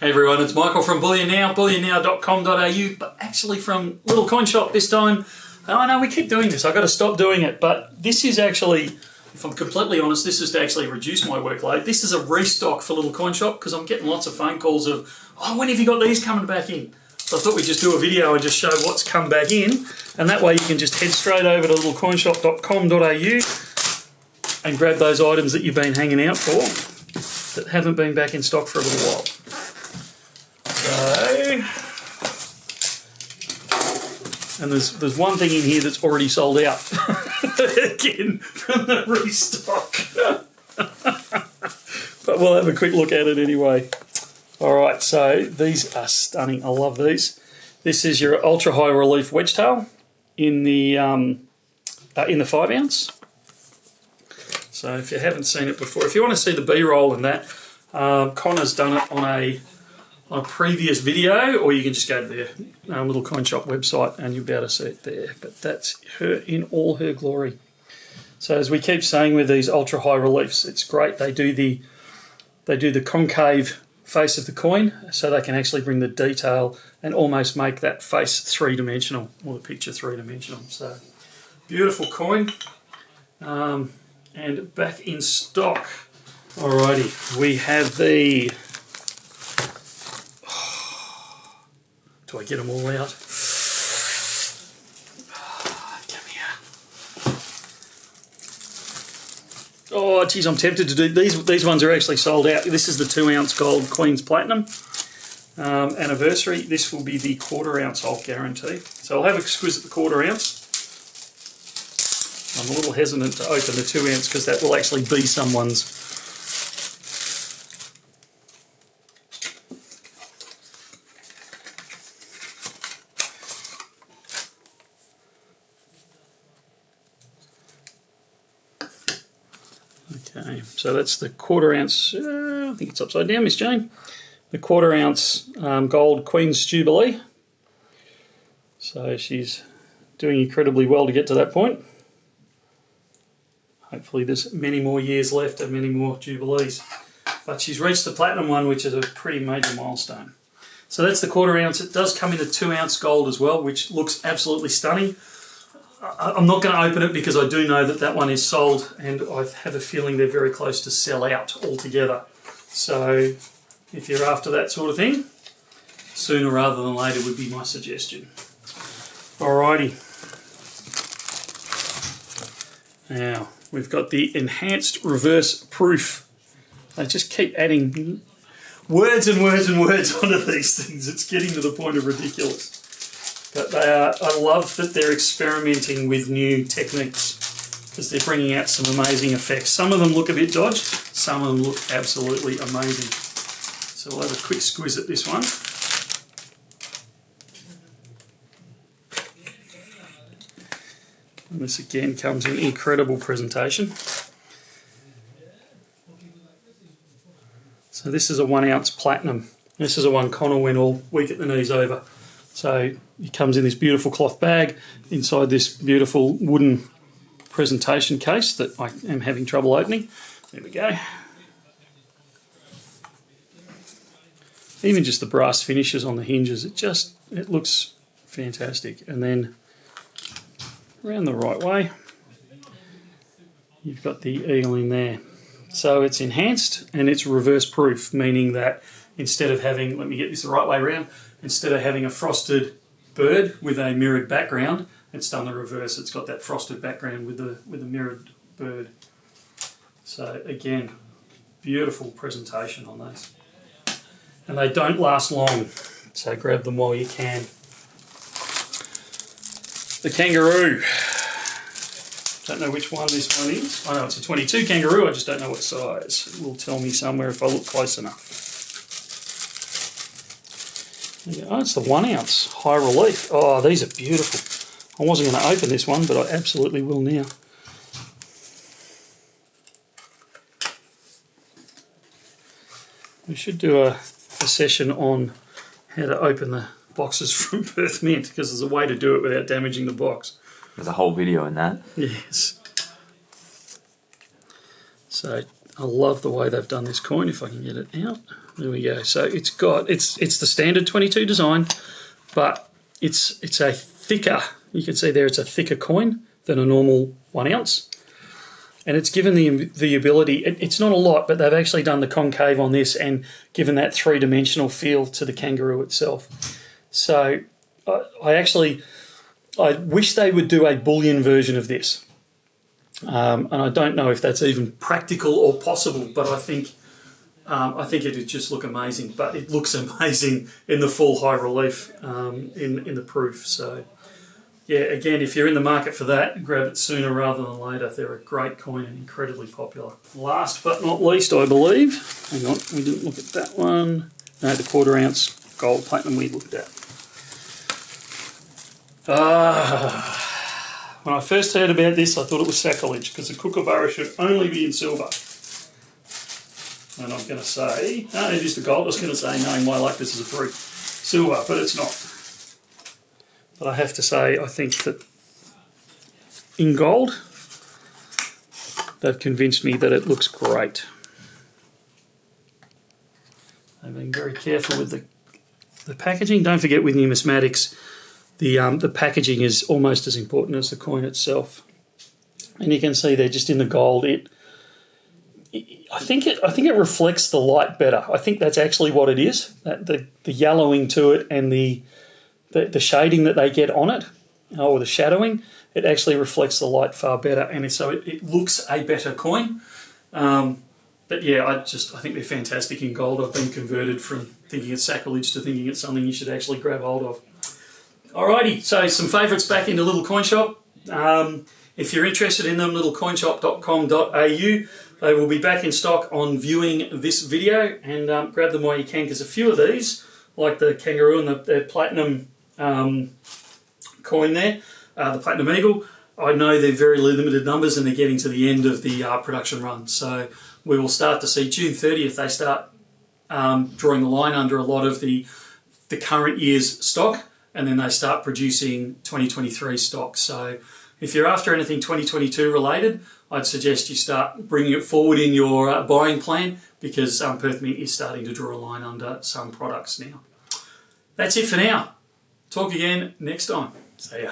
Hey everyone, it's Michael from Bullion Now, bullionnow.com.au, but actually from Little Coin Shop this time. I know we keep doing this, I've got to stop doing it, but this is actually, if I'm completely honest, this is to actually reduce my workload. This is a restock for Little Coin Shop because I'm getting lots of phone calls of, oh, when have you got these coming back in? So I thought we'd just do a video and just show what's come back in, and that way you can just head straight over to littlecoinshop.com.au and grab those items that you've been hanging out for that haven't been back in stock for a little while. So, and there's one thing in here that's already sold out. Again, from the restock. But we'll have a quick look at it anyway. Alright, so these are stunning. I love these. This is your ultra high relief wedge tail in the 5 ounce. So if you haven't seen it before, if you want to see the B-roll in that, Connor's done it on a previous video, or you can just go to the Little Coin Shop website and you'll be able to see it there. But that's her in all her glory. So as we keep saying with these ultra high reliefs, it's great. They do the concave face of the coin, so they can actually bring the detail and almost make that face three-dimensional, or the picture three-dimensional. So beautiful coin. And back in stock. Alrighty, we have the... Do I get them all out? Come here. Oh, geez, I'm tempted to do these. These ones are actually sold out. This is the 2 ounce gold Queen's Platinum anniversary. This will be the 1/4 ounce, I'll guarantee. So I'll have a squiz at the 1/4 ounce. I'm a little hesitant to open the 2 ounce because that will actually be someone's. Okay, so that's the 1/4 ounce, I think it's upside down, Miss Jane. The 1/4 ounce gold Queen's Jubilee. So she's doing incredibly well to get to that point. Hopefully there's many more years left and many more Jubilees. But she's reached the Platinum one, which is a pretty major milestone. So that's the 1/4 ounce. It does come in a 2 ounce gold as well, which looks absolutely stunning. I'm not going to open it because I do know that that one is sold, and I have a feeling they're very close to sell out altogether. So if you're after that sort of thing, sooner rather than later would be my suggestion. Alrighty. Now, we've got the enhanced reverse proof. They just keep adding words and words and words onto these things. It's getting to the point of ridiculous. But they are, I love that they're experimenting with new techniques because they're bringing out some amazing effects. Some of them look a bit dodged, some of them look absolutely amazing. So we'll have a quick squeeze at this one. And this again comes in incredible presentation. So this is a 1 ounce platinum. This is a one Connor went all week at the knees over. So it comes in this beautiful cloth bag inside this beautiful wooden presentation case that I am having trouble opening. There we go. Even just the brass finishes on the hinges, it looks fantastic. And then around the right way, you've got the eagle in there. So it's enhanced and it's reverse proof, meaning that instead of having, let me get this the right way around, instead of having a frosted bird with a mirrored background, it's done the reverse. It's got that frosted background with the mirrored bird. So again, beautiful presentation on those. And they don't last long, so grab them while you can. The kangaroo. Don't know which one this one is. I know it's a 22 kangaroo, I just don't know what size. It will tell me somewhere if I look close enough. Oh, it's the 1 ounce high relief. Oh, these are beautiful. I wasn't going to open this one, but I absolutely will now. We should do a session on how to open the boxes from Perth Mint, because there's a way to do it without damaging the box. There's a whole video in that. Yes. So I love the way they've done this coin, if I can get it out. There we go. So it's the standard 22 design, but it's a thicker, you can see there it's a thicker coin than a normal 1 ounce. And it's given the ability, it's not a lot, but they've actually done the concave on this and given that three-dimensional feel to the Kangaroo itself. So I wish they would do a bullion version of this. And I don't know if that's even practical or possible, but I think it would just look amazing. But it looks amazing in the full high relief in the proof. So yeah, again, if you're in the market for that, grab it sooner rather than later. They're a great coin and incredibly popular. Last but not least, I believe, hang on, we didn't look at that one. No, the 1/4 ounce gold platinum we looked at. When I first heard about this, I thought it was sacrilege because the Kookaburra should only be in silver. And I'm going to say, no, it is the gold. I was going to say, knowing my luck, this is a proof silver, but it's not. But I have to say, I think that in gold, they've convinced me that it looks great. They've been very careful with the packaging. Don't forget with numismatics, the packaging is almost as important as the coin itself. And you can see there, just in the gold, I think it reflects the light better. I think that's actually what it is. That the yellowing to it and the shading that they get on it, or the shadowing, it actually reflects the light far better, and so it looks a better coin. But yeah, I think they're fantastic in gold. I've been converted from thinking it's sacrilege to thinking it's something you should actually grab hold of. Alrighty, so some favourites back into Little Coin Shop. If you're interested in them, littlecoinshop.com.au. They will be back in stock on viewing this video, and grab them while you can, because a few of these, like the Kangaroo and the Platinum coin there, the Platinum Eagle, I know they're very limited numbers and they're getting to the end of the production run. So we will start to see June 30th, they start drawing the line under a lot of the current year's stock, and then they start producing 2023 stock. So if you're after anything 2022 related, I'd suggest you start bringing it forward in your buying plan, because Perth Mint is starting to draw a line under some products now. That's it for now. Talk again next time. See ya.